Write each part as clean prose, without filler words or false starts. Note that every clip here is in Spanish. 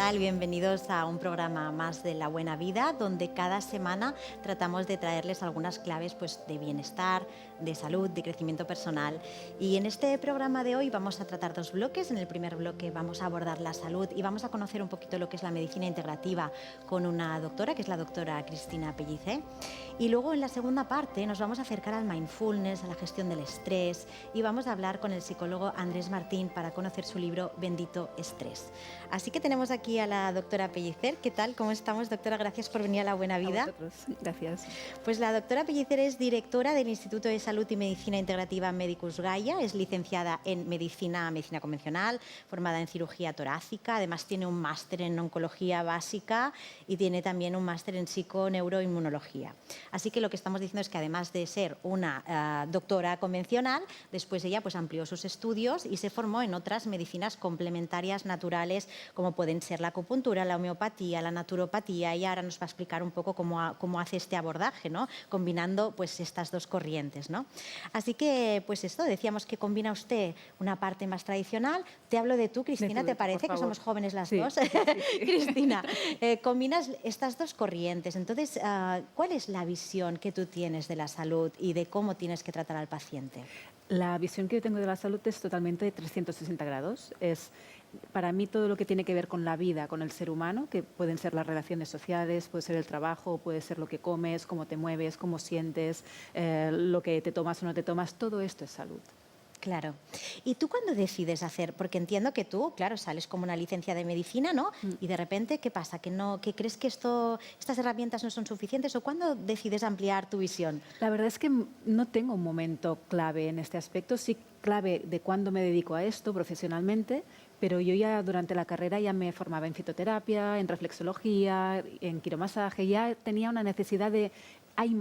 tal? Bienvenidos a un programa más de La Buena Vida, donde cada semana tratamos de traerles algunas claves pues, de bienestar, de salud, de crecimiento personal. Y en este programa de hoy vamos a tratar dos bloques. En el primer bloque vamos a abordar la salud y vamos a conocer un poquito lo que es la medicina integrativa con una doctora, que es la doctora Cristina Pellicer. Y luego en la segunda parte nos vamos a acercar al mindfulness, a la gestión del estrés, y vamos a hablar con el psicólogo Andrés Martín para conocer su libro Bendito Estrés. Así que tenemos aquí a la doctora Pellicer. ¿Qué tal? ¿Cómo estamos, doctora? Gracias por venir a La Buena Vida. A vosotros. Gracias. Pues la doctora Pellicer es directora del Instituto de Salud y Medicina Integrativa Medicus Gaia, es licenciada en medicina convencional, formada en cirugía torácica, además tiene un máster en oncología básica y tiene también un máster en psiconeuroinmunología. Así que lo que estamos diciendo es que además de ser una doctora convencional, después ella pues amplió sus estudios y se formó en otras medicinas complementarias naturales, como pueden ser la acupuntura, la homeopatía, la naturopatía, y ahora nos va a explicar un poco cómo hace este abordaje, ¿no? Combinando pues estas dos corrientes, ¿no? Así que pues esto, decíamos que combina usted una parte más tradicional. Te hablo de tú, Cristina, ¿te parece? Que somos jóvenes las dos. Sí. Cristina, combinas estas dos corrientes. Entonces, ¿cuál es la visión que tú tienes de la salud y de cómo tienes que tratar al paciente? La visión que yo tengo de la salud es totalmente de 360 grados. Es para mí todo lo que tiene que ver con la vida, con el ser humano, que pueden ser las relaciones sociales, puede ser el trabajo, puede ser lo que comes, cómo te mueves, cómo sientes, lo que te tomas o no te tomas, todo esto es salud. Claro. ¿Y tú cuándo decides hacer? Porque entiendo que tú, claro, sales como una licencia de medicina, ¿no? Y de repente, ¿qué pasa? ¿Que crees que estas herramientas no son suficientes? ¿O cuándo decides ampliar tu visión? La verdad es que no tengo un momento clave en este aspecto, sí clave de cuándo me dedico a esto profesionalmente, pero yo ya durante la carrera ya me formaba en fitoterapia, en reflexología, en quiromasaje, ya tenía una necesidad de hay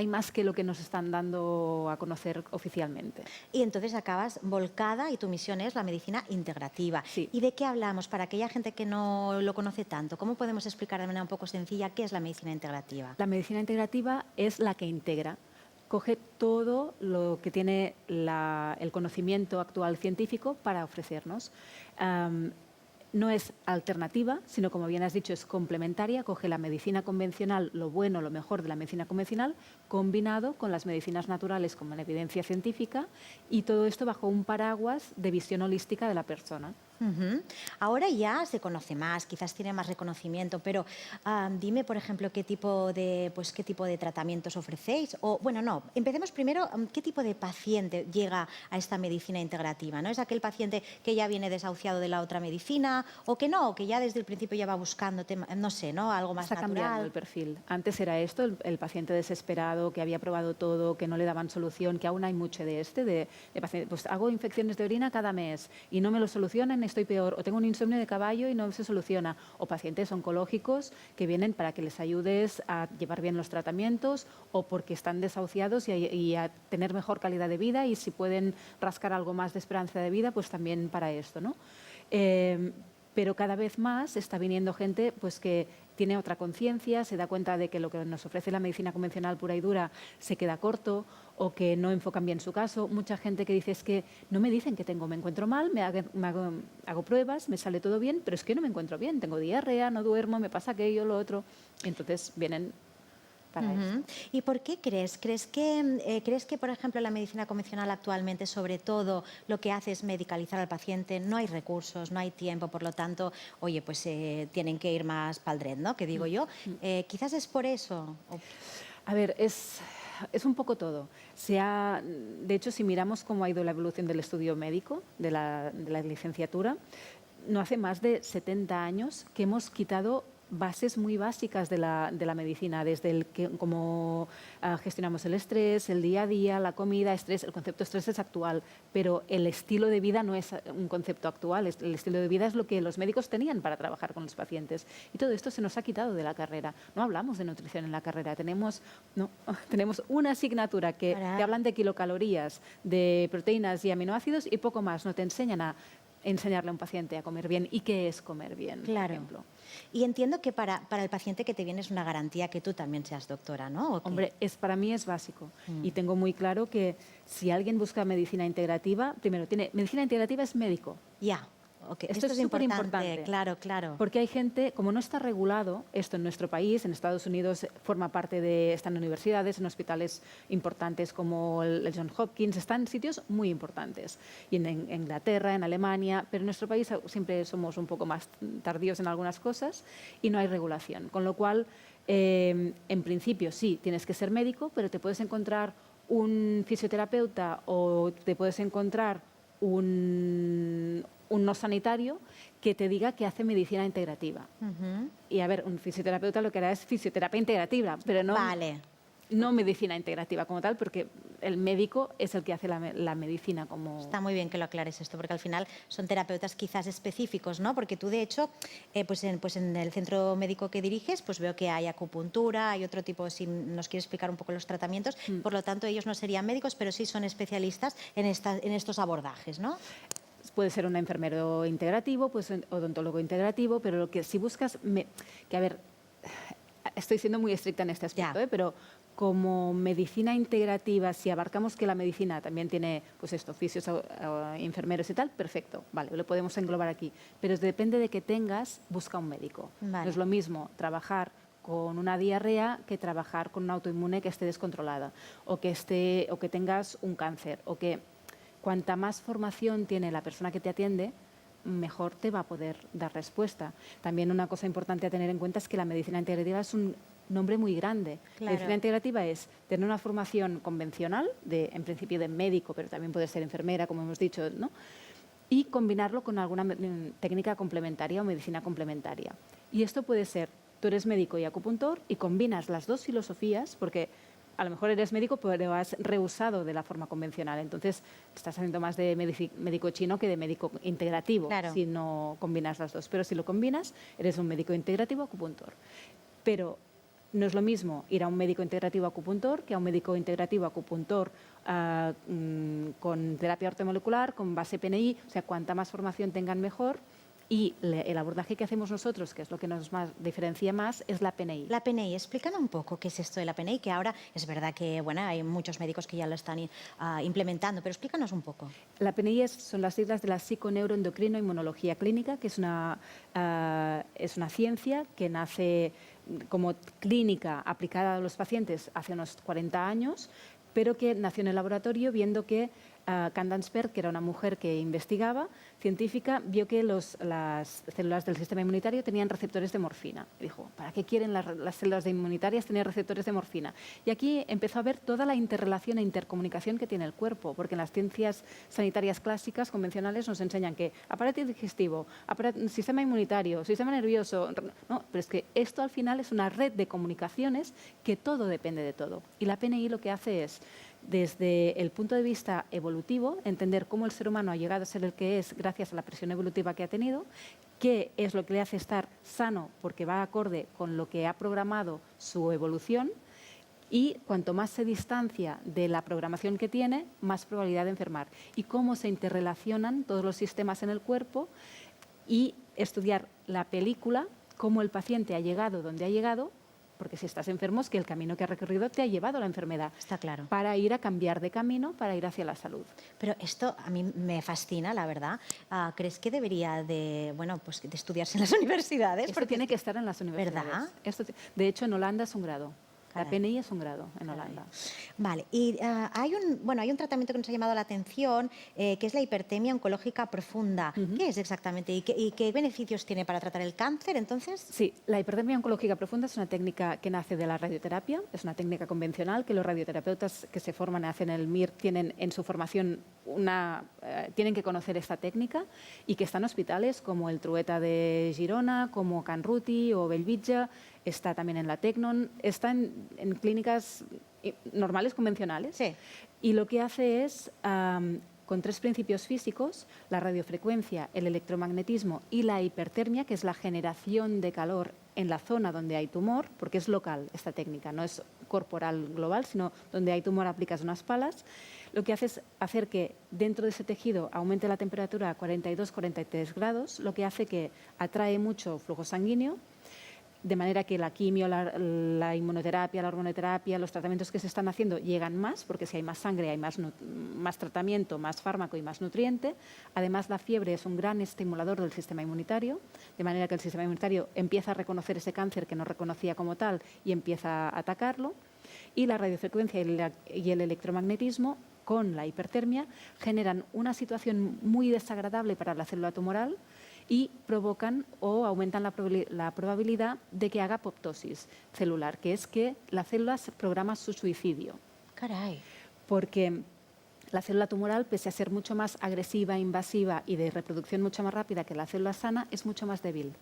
más que lo que nos están dando a conocer oficialmente. Y entonces acabas volcada y tu misión es la medicina integrativa. Sí. ¿Y de qué hablamos? Para aquella gente que no lo conoce tanto, ¿cómo podemos explicar de manera un poco sencilla qué es la medicina integrativa? La medicina integrativa es la que integra, coge todo lo que tiene el conocimiento actual científico para ofrecernos. No es alternativa, sino, como bien has dicho, es complementaria, coge la medicina convencional, lo bueno, lo mejor de la medicina convencional, combinado con las medicinas naturales como la evidencia científica, y todo esto bajo un paraguas de visión holística de la persona. Ahora ya se conoce más, quizás tiene más reconocimiento, pero dime, por ejemplo, qué tipo de tratamientos ofrecéis. O, bueno, no, empecemos primero, ¿qué tipo de paciente llega a esta medicina integrativa? ¿No es aquel paciente que ya viene desahuciado de la otra medicina o que no, que ya desde el principio ya va buscando, no sé, ¿no? Algo más Está natural? cambiando el perfil. Antes era esto, el paciente desesperado, que había probado todo, que no le daban solución, que aún hay mucho de paciente, pues hago infecciones de orina cada mes y no me lo solucionan, estoy peor, o tengo un insomnio de caballo y no se soluciona, o pacientes oncológicos que vienen para que les ayudes a llevar bien los tratamientos o porque están desahuciados y a tener mejor calidad de vida, y si pueden rascar algo más de esperanza de vida, pues también para esto, ¿no? Pero cada vez más está viniendo gente pues que tiene otra conciencia, se da cuenta de que lo que nos ofrece la medicina convencional pura y dura se queda corto o que no enfocan bien su caso. Mucha gente que dice es que no me dicen que me encuentro mal, hago pruebas, me sale todo bien, pero es que no me encuentro bien, tengo diarrea, no duermo, me pasa aquello, lo otro. Y entonces vienen para esto. ¿Y por qué crees? ¿Crees que, por ejemplo, la medicina convencional actualmente, sobre todo, lo que hace es medicalizar al paciente? No hay recursos, no hay tiempo, por lo tanto, oye, pues tienen que ir más pa'l dret, ¿no? Que digo yo. Quizás es por eso. A ver, es un poco todo. De hecho, si miramos cómo ha ido la evolución del estudio médico, de la licenciatura, no hace más de 70 años que hemos quitado bases muy básicas de la medicina, desde cómo gestionamos el estrés, el día a día, la comida, estrés. El concepto de estrés es actual, pero el estilo de vida no es un concepto actual. El estilo de vida es lo que los médicos tenían para trabajar con los pacientes. Y todo esto se nos ha quitado de la carrera. No hablamos de nutrición en la carrera. Tenemos una asignatura que te hablan de kilocalorías, de proteínas y aminoácidos y poco más. No te enseñan a enseñarle a un paciente a comer bien. ¿Y qué es comer bien, claro, por ejemplo? Y entiendo que para el paciente que te viene es una garantía que tú también seas doctora, ¿no? Hombre, para mí es básico. Y tengo muy claro que si alguien busca medicina integrativa, primero, medicina integrativa es médico. Ya. Okay. Esto es superimportante. Claro, claro. Porque hay gente, como no está regulado esto en nuestro país, en Estados Unidos forma parte de, están en universidades, en hospitales importantes como el Johns Hopkins, están en sitios muy importantes. Y en Inglaterra, en Alemania, pero en nuestro país siempre somos un poco más tardíos en algunas cosas y no hay regulación. Con lo cual, en principio sí, tienes que ser médico, pero te puedes encontrar un fisioterapeuta o te puedes encontrar un no sanitario que te diga que hace medicina integrativa. Y a ver, un fisioterapeuta lo que hará es fisioterapia integrativa, pero no medicina integrativa como tal, porque el médico es el que hace la medicina como... Está muy bien que lo aclares esto, porque al final son terapeutas quizás específicos, ¿no? Porque tú, de hecho, pues en el centro médico que diriges, pues veo que hay acupuntura, hay otro tipo, si nos quieres explicar un poco los tratamientos, por lo tanto ellos no serían médicos, pero sí son especialistas en estos abordajes, ¿no? Puede ser un enfermero integrativo, puede ser un odontólogo integrativo, pero lo que si buscas, que a ver, estoy siendo muy estricta en este aspecto, pero como medicina integrativa, si abarcamos que la medicina también tiene, pues esto, fisios, enfermeros y tal, perfecto, vale, lo podemos englobar aquí. Pero depende de que tengas, busca un médico. Vale. No es lo mismo trabajar con una diarrea que trabajar con una autoinmune que esté descontrolada, o que tengas un cáncer, o que cuanta más formación tiene la persona que te atiende, mejor te va a poder dar respuesta. También una cosa importante a tener en cuenta es que la medicina integrativa es un nombre muy grande. Claro. La medicina integrativa es tener una formación convencional, en principio de médico, pero también puede ser enfermera, como hemos dicho, ¿no? Y combinarlo con alguna técnica complementaria o medicina complementaria. Y esto puede ser, tú eres médico y acupuntor y combinas las dos filosofías, porque a lo mejor eres médico, pero has rehusado de la forma convencional. Entonces, estás haciendo más de médico chino que de médico integrativo, si no combinas las dos. Pero si lo combinas, eres un médico integrativo acupuntor. Pero no es lo mismo ir a un médico integrativo acupuntor que a un médico integrativo acupuntor con terapia ortomolecular, con base PNI. O sea, cuanta más formación tengan, mejor. Y el abordaje que hacemos nosotros, que es lo que nos diferencia más, es la PNI. La PNI, explícame un poco qué es esto de la PNI, que ahora es verdad que bueno, hay muchos médicos que ya lo están implementando, pero explícanos un poco. La PNI son las siglas de la psiconeuroendocrino-inmunología clínica, que es una ciencia que nace como clínica aplicada a los pacientes hace unos 40 años, pero que nació en el laboratorio viendo que Candace Pert, que era una mujer que investigaba, científica, vio que las células del sistema inmunitario tenían receptores de morfina. Y dijo, ¿para qué quieren las células inmunitarias tener receptores de morfina? Y aquí empezó a ver toda la interrelación e intercomunicación que tiene el cuerpo, porque en las ciencias sanitarias clásicas, convencionales, nos enseñan que aparato digestivo, sistema inmunitario, sistema nervioso... No, pero es que esto al final es una red de comunicaciones que todo depende de todo. Y la PNI lo que hace es, desde el punto de vista evolutivo, entender cómo el ser humano ha llegado a ser el que es gracias a la presión evolutiva que ha tenido, qué es lo que le hace estar sano porque va acorde con lo que ha programado su evolución, y cuanto más se distancia de la programación que tiene, más probabilidad de enfermar. Y cómo se interrelacionan todos los sistemas en el cuerpo, y estudiar la película, cómo el paciente ha llegado donde ha llegado, porque si estás enfermo es que el camino que has recorrido te ha llevado a la enfermedad. Está claro. Para ir a cambiar de camino, para ir hacia la salud. Pero esto a mí me fascina, la verdad. ¿Crees que debería de estudiarse en las universidades? Esto tiene que estar en las universidades. ¿Verdad? De hecho, en Holanda es un grado. Caray. La PNI es un grado en Holanda. Vale, y hay un tratamiento que nos ha llamado la atención, que es la hipertemia oncológica profunda. ¿Qué es exactamente y qué beneficios tiene para tratar el cáncer, entonces? Sí, la hipertemia oncológica profunda es una técnica que nace de la radioterapia, es una técnica convencional que los radioterapeutas que se forman y hacen el MIR tienen en su formación tienen que conocer esta técnica, y que está en hospitales como el Trueta de Girona, como Can Ruti o Bellvitge, está también en la Tecnon, está en clínicas normales, convencionales. Sí. Y lo que hace es, con 3 principios físicos, la radiofrecuencia, el electromagnetismo y la hipertermia, que es la generación de calor en la zona donde hay tumor, porque es local esta técnica, no es corporal global, sino donde hay tumor aplicas unas palas. Lo que hace es hacer que dentro de ese tejido aumente la temperatura a 42-43 grados, lo que hace que atrae mucho flujo sanguíneo, de manera que la quimio, la inmunoterapia, la hormonoterapia, los tratamientos que se están haciendo llegan más, porque si hay más sangre hay más tratamiento, más fármaco y más nutriente. Además, la fiebre es un gran estimulador del sistema inmunitario, de manera que el sistema inmunitario empieza a reconocer ese cáncer que no reconocía como tal y empieza a atacarlo. Y la radiofrecuencia y el electromagnetismo con la hipertermia generan una situación muy desagradable para la célula tumoral y provocan o aumentan la probabilidad de que haga apoptosis celular, que es que la célula programa su suicidio. Caray. Porque la célula tumoral, pese a ser mucho más agresiva, invasiva y de reproducción mucho más rápida que la célula sana, es mucho más débil.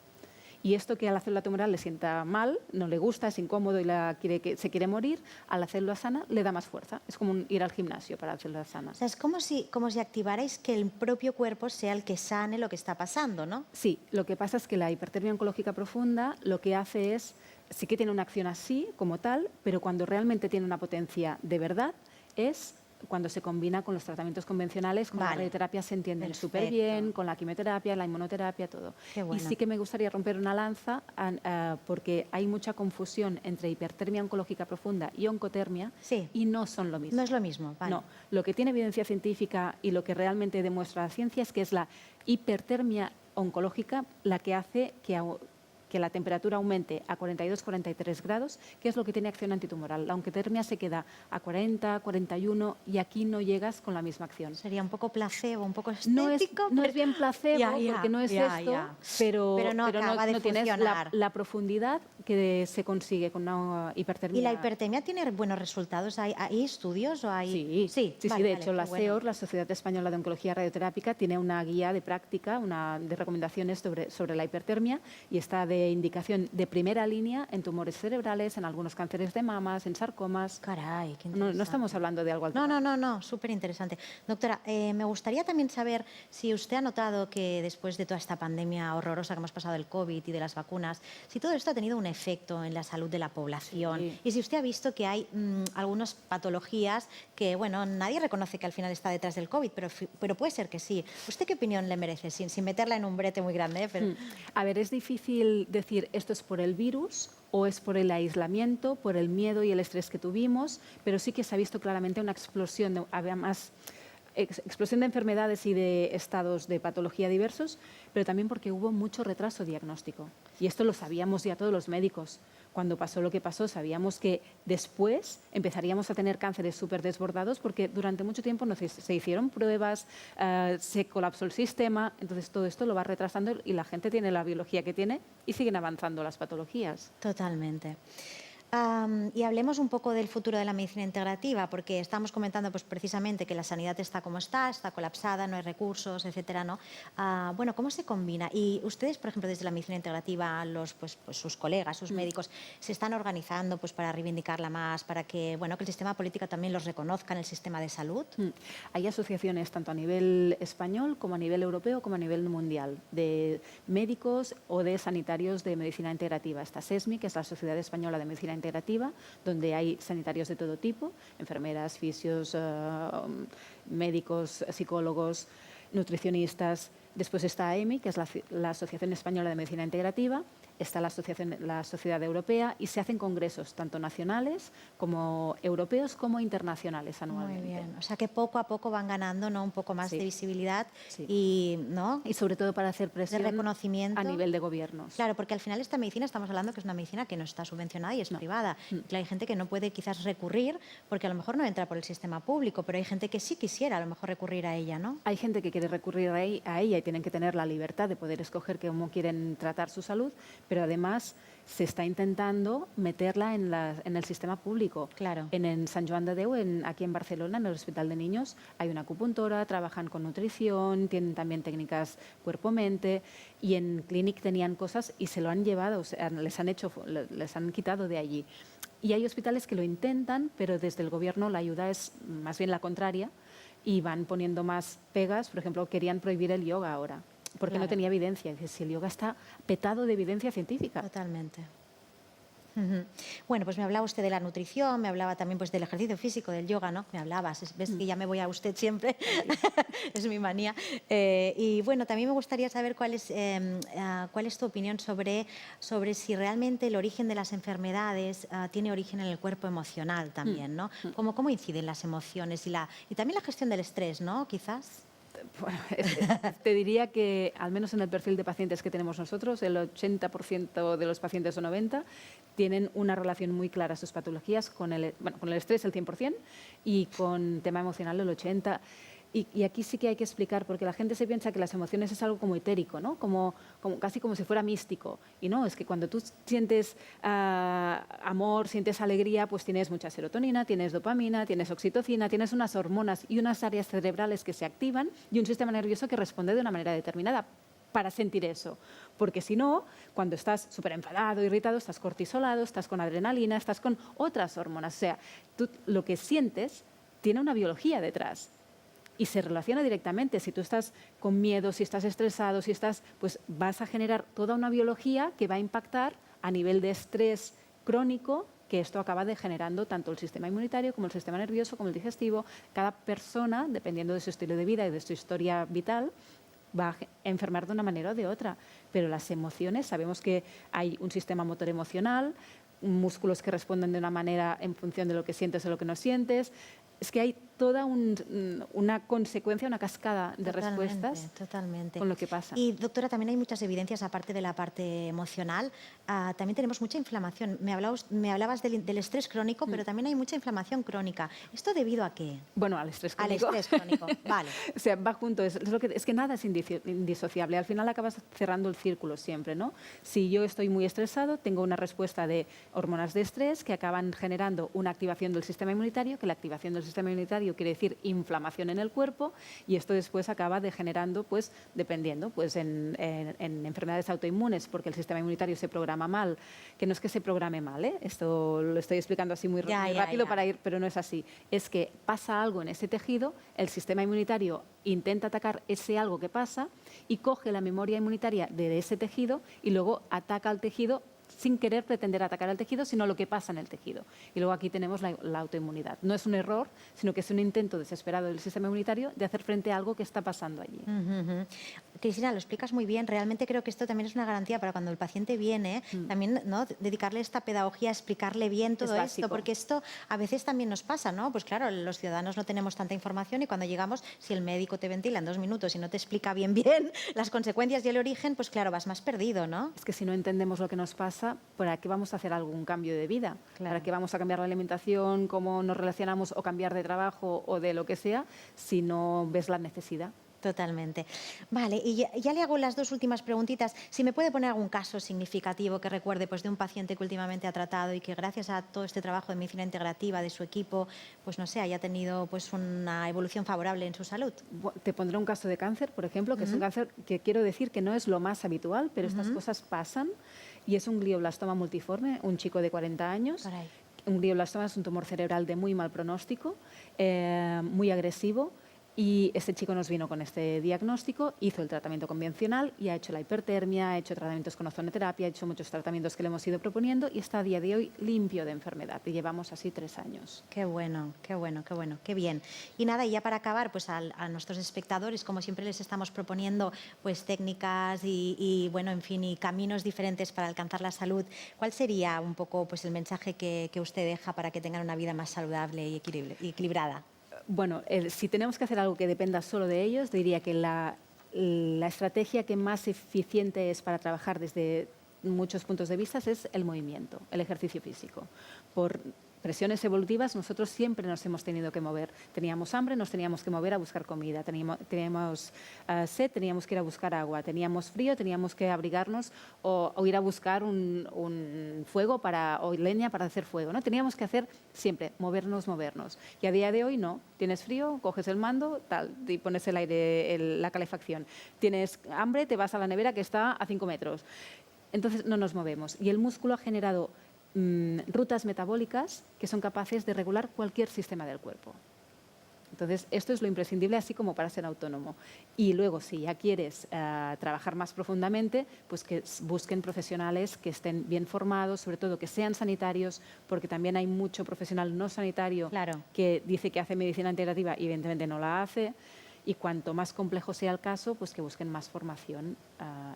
Y esto que a la célula tumoral le sienta mal, no le gusta, es incómodo y se quiere morir, a la célula sana le da más fuerza. Es como ir al gimnasio para la célula sana. O sea, es como si activarais que el propio cuerpo sea el que sane lo que está pasando, ¿no? Sí, lo que pasa es que la hipertermia oncológica profunda lo que hace es, sí que tiene una acción así, como tal, pero cuando realmente tiene una potencia de verdad es cuando se combina con los tratamientos convencionales, con la radioterapia se entienden súper bien, con la quimioterapia, la inmunoterapia, todo. Qué bueno. Y sí que me gustaría romper una lanza porque hay mucha confusión entre hipertermia oncológica profunda y oncotermia y no son lo mismo. No es lo mismo, vale. No, lo que tiene evidencia científica y lo que realmente demuestra la ciencia es que es la hipertermia oncológica la que hace que la temperatura aumente a 42-43 grados, que es lo que tiene acción antitumoral. La oncotermia se queda a 40, 41 y aquí no llegas con la misma acción. Sería un poco placebo, un poco estético. No es bien placebo porque no es esto, pero no acaba de tienes funcionar. la profundidad que se consigue con una hipertermia. ¿Y la hipertermia tiene buenos resultados? ¿Hay estudios? O hay... Sí. De hecho, la SEOR, la Sociedad Española de Oncología Radioterápica, tiene una guía de práctica, de recomendaciones sobre la hipertermia y está de indicación de primera línea en tumores cerebrales, en algunos cánceres de mamas, en sarcomas. Caray, qué interesante. No estamos hablando de algo alternativo. No, súper interesante. Doctora, me gustaría también saber si usted ha notado que después de toda esta pandemia horrorosa que hemos pasado del COVID y de las vacunas, si todo esto ha tenido un efecto en la salud de la población y si usted ha visto que hay algunas patologías que, bueno, nadie reconoce que al final está detrás del COVID, pero puede ser que sí. ¿Usted qué opinión le merece? Sin meterla en un brete muy grande, pero... A ver, es difícil decir esto es por el virus o es por el aislamiento, por el miedo y el estrés que tuvimos, pero sí que se ha visto claramente una explosión, había más explosión de enfermedades y de estados de patología diversos, pero también porque hubo mucho retraso diagnóstico. Y esto lo sabíamos ya todos los médicos. Cuando pasó lo que pasó, sabíamos que después empezaríamos a tener cánceres súper desbordados porque durante mucho tiempo no se hicieron pruebas, se colapsó el sistema, entonces todo esto lo va retrasando y la gente tiene la biología que tiene y siguen avanzando las patologías. Totalmente. Y hablemos un poco del futuro de la medicina integrativa, porque estamos comentando pues, precisamente que la sanidad está como está colapsada, no hay recursos, etcétera, ¿no? Bueno, ¿cómo se combina? Y ustedes, por ejemplo, desde la medicina integrativa, pues sus colegas, sus médicos, se están organizando pues, para reivindicarla más, para que, bueno, que el sistema político también los reconozca en el sistema de salud. Hay asociaciones tanto a nivel español como a nivel europeo como a nivel mundial de médicos o de sanitarios de medicina integrativa. Está SESMI, que es la Sociedad Española de Medicina Integrativa, donde hay sanitarios de todo tipo, enfermeras, fisios, médicos, psicólogos, nutricionistas. Después está AEMI, que es la Asociación Española de Medicina Integrativa, está la Sociedad Europea y se hacen congresos tanto nacionales como europeos como internacionales anualmente. Muy bien, o sea que poco a poco van ganando, ¿no? Un poco más de visibilidad ¿no? Y sobre todo para hacer presión de reconocimiento a nivel de gobiernos. Claro, porque al final esta medicina estamos hablando que es una medicina que no está subvencionada y es privada. Claro, hay gente que no puede quizás recurrir porque a lo mejor no entra por el sistema público, pero hay gente que sí quisiera a lo mejor recurrir a ella, ¿no? Hay gente que quiere recurrir a ella y tienen que tener la libertad de poder escoger cómo quieren tratar su salud, pero además se está intentando meterla en el sistema público. Claro. En Sant Joan de Déu, aquí en Barcelona, en el Hospital de Niños, hay una acupuntora, trabajan con nutrición, tienen también técnicas cuerpo-mente y en Clinic tenían cosas y se lo han llevado, o sea, les han quitado de allí. Y hay hospitales que lo intentan, pero desde el gobierno la ayuda es más bien la contraria y van poniendo más pegas. Por ejemplo, querían prohibir el yoga ahora, porque no tenía evidencia. Si el yoga está petado de evidencia científica. Totalmente. Ujú. Bueno, pues me hablaba usted de la nutrición, me hablaba también pues del ejercicio físico, del yoga, ¿no? Me hablabas, ves que ya me voy a usted siempre, es mi manía. Y bueno, también me gustaría saber cuál es tu opinión sobre si realmente el origen de las enfermedades tiene origen en el cuerpo emocional también, ¿no? ¿Cómo inciden las emociones y también la gestión del estrés, ¿no? Quizás. Bueno, te diría que, al menos en el perfil de pacientes que tenemos nosotros, el 80% de los pacientes o 90% tienen una relación muy clara sus patologías con con el estrés el 100% y con tema emocional el 80%. Y aquí sí que hay que explicar, porque la gente se piensa que las emociones es algo como etérico, ¿no? Casi como si fuera místico. Y no, es que cuando tú sientes amor, sientes alegría, pues tienes mucha serotonina, tienes dopamina, tienes oxitocina, tienes unas hormonas y unas áreas cerebrales que se activan y un sistema nervioso que responde de una manera determinada para sentir eso. Porque si no, cuando estás súper enfadado, irritado, estás cortisolado, estás con adrenalina, estás con otras hormonas. O sea, tú lo que sientes tiene una biología detrás. Y se relaciona directamente. Si tú estás con miedo, si estás estresado, pues vas a generar toda una biología que va a impactar a nivel de estrés crónico, que esto acaba degenerando tanto el sistema inmunitario como el sistema nervioso, como el digestivo. Cada persona, dependiendo de su estilo de vida y de su historia vital, va a enfermar de una manera o de otra. Pero las emociones, sabemos que hay un sistema motor emocional, músculos que responden de una manera en función de lo que sientes o lo que no sientes. Es que hay toda una consecuencia, una cascada de respuestas Totalmente. con lo que pasa. Y doctora, también hay muchas evidencias, aparte de la parte emocional, también tenemos mucha inflamación. Me hablabas del estrés crónico, pero también hay mucha inflamación crónica. ¿Esto debido a qué? Bueno, al estrés Al crónico. estrés crónico, vale. O sea, va junto. Es que nada es indisociable. Al final acabas cerrando el círculo siempre, ¿no? Si yo estoy muy estresado, tengo una respuesta de hormonas de estrés que acaban generando una activación del sistema inmunitario, que la activación del sistema inmunitario quiere decir inflamación en el cuerpo, y esto después acaba degenerando, pues, dependiendo, pues, en enfermedades autoinmunes, porque el sistema inmunitario se programa mal, que no es que se programe mal, ¿eh? Esto lo estoy explicando así muy rápido para ir, pero no es así. Es que pasa algo en ese tejido, el sistema inmunitario intenta atacar ese algo que pasa y coge la memoria inmunitaria de ese tejido y luego ataca al tejido sin querer pretender atacar al tejido, sino lo que pasa en el tejido. Y luego aquí tenemos la autoinmunidad. No es un error, sino que es un intento desesperado del sistema inmunitario de hacer frente a algo que está pasando allí. Cristina, lo explicas muy bien. Realmente creo que esto también es una garantía para cuando el paciente viene, también, ¿no?, dedicarle esta pedagogía, explicarle bien todo esto, porque esto a veces también nos pasa, ¿no? Pues claro, los ciudadanos no tenemos tanta información y cuando llegamos, si el médico te ventila en 2 minutos y no te explica bien las consecuencias y el origen, pues claro, vas más perdido, ¿no? Es que si no entendemos lo que nos pasa, ¿para qué vamos a hacer algún cambio de vida? Claro. ¿Para qué vamos a cambiar la alimentación, cómo nos relacionamos o cambiar de trabajo o de lo que sea, si no ves la necesidad? Totalmente. Vale, y ya le hago las 2 últimas preguntitas. Si me puede poner algún caso significativo que recuerde, pues, de un paciente que últimamente ha tratado y que gracias a todo este trabajo de medicina integrativa de su equipo, pues no sé, haya tenido pues una evolución favorable en su salud. Te pondré un caso de cáncer, por ejemplo, que es un cáncer que quiero decir que no es lo más habitual, pero estas cosas pasan, y es un glioblastoma multiforme, un chico de 40 años. Caray. Un glioblastoma es un tumor cerebral de muy mal pronóstico, muy agresivo. Y este chico nos vino con este diagnóstico, hizo el tratamiento convencional y ha hecho la hipertermia, ha hecho tratamientos con ozonoterapia, ha hecho muchos tratamientos que le hemos ido proponiendo y está a día de hoy limpio de enfermedad. Y llevamos así 3 años. Qué bueno, qué bueno, qué bueno, qué bien. Y nada, y ya para acabar, pues a nuestros espectadores, como siempre les estamos proponiendo pues técnicas y bueno, en fin, y caminos diferentes para alcanzar la salud. ¿Cuál sería un poco pues el mensaje que usted deja para que tengan una vida más saludable y equilibrada? Bueno, si tenemos que hacer algo que dependa solo de ellos, diría que la estrategia que más eficiente es para trabajar desde muchos puntos de vista es el movimiento, el ejercicio físico. Por presiones evolutivas, nosotros siempre nos hemos tenido que mover. Teníamos hambre, nos teníamos que mover a buscar comida. Teníamos sed, teníamos que ir a buscar agua. Teníamos frío, teníamos que abrigarnos o ir a buscar un fuego o leña para hacer fuego, ¿no? Teníamos que hacer siempre, movernos. Y a día de hoy no. Tienes frío, coges el mando y pones el aire, la calefacción. Tienes hambre, te vas a la nevera que está a 5 metros. Entonces no nos movemos. Y el músculo ha generado rutas metabólicas que son capaces de regular cualquier sistema del cuerpo. Entonces, esto es lo imprescindible, así como para ser autónomo. Y luego, si ya quieres trabajar más profundamente, pues que busquen profesionales que estén bien formados, sobre todo que sean sanitarios, porque también hay mucho profesional no sanitario Claro. que dice que hace medicina integrativa y evidentemente no la hace. Y cuanto más complejo sea el caso, pues que busquen más formación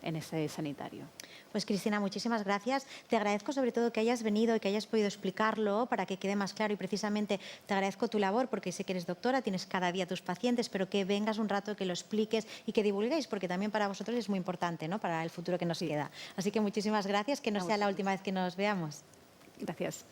en ese sanitario. Pues Cristina, muchísimas gracias. Te agradezco sobre todo que hayas venido y que hayas podido explicarlo para que quede más claro, y precisamente te agradezco tu labor porque sé que eres doctora, tienes cada día tus pacientes, pero que vengas un rato, que lo expliques y que divulguéis, porque también para vosotros es muy importante, ¿no?, para el futuro que nos queda. Así que muchísimas gracias, que no sea la última vez que nos veamos. Gracias.